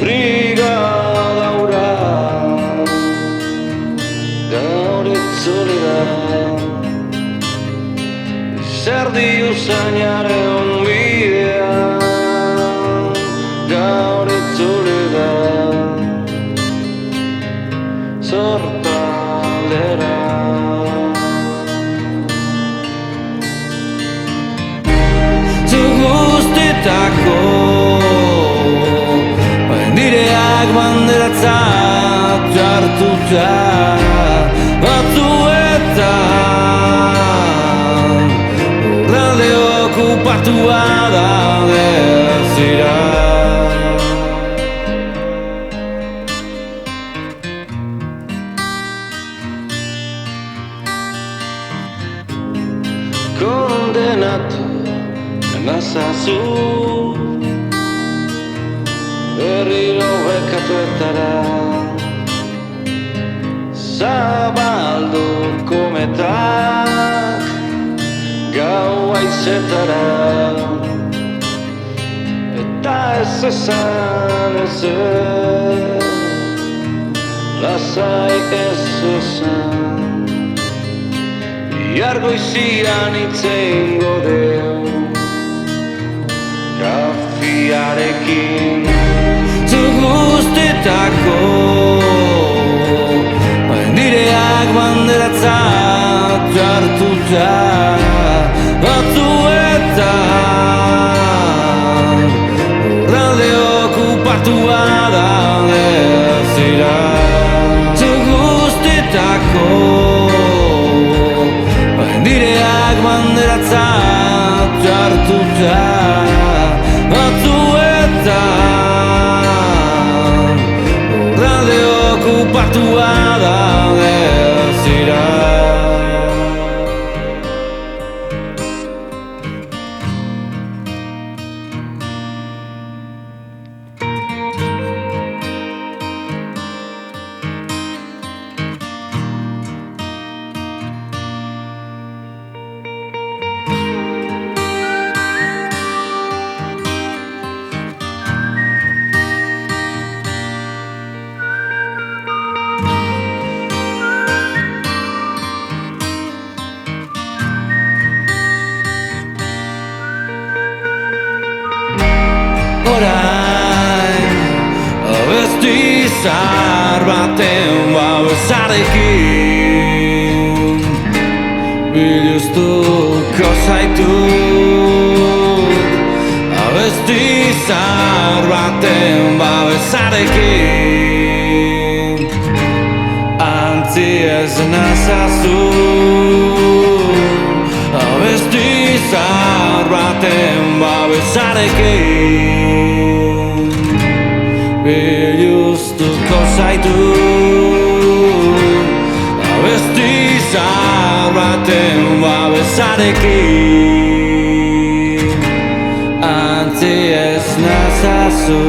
brigada hura gaur itzuli da. Zer dio zainaren bidea gaur itzuli da. Zortaldera guztietako nireak banderatzat jartuta batzuetan lurralde okupatua daude zira. Kondenatu nazazu berriro bekatuetara, zabaldu kometak gau haizetara, eta ez esan ezer, lasai ez esan, bihar goizian itzengo deu kafiarekin. Zu guztietako nireak banderatzat jartuta batzuetan lurralde okupatua daude zira. Zu guztietako nireak banderatzat jartuta batzuetan lurralde okupatua daude zira. Orain abesti zahar baten babesarekin biluztuko zaitut. Abesti zahar baten babesarekin antzi ez nazazu. Abesti zahar baten babesarekin biluztuko zaitut. Abesti zahar baten babesarekin antzi ez nazazu.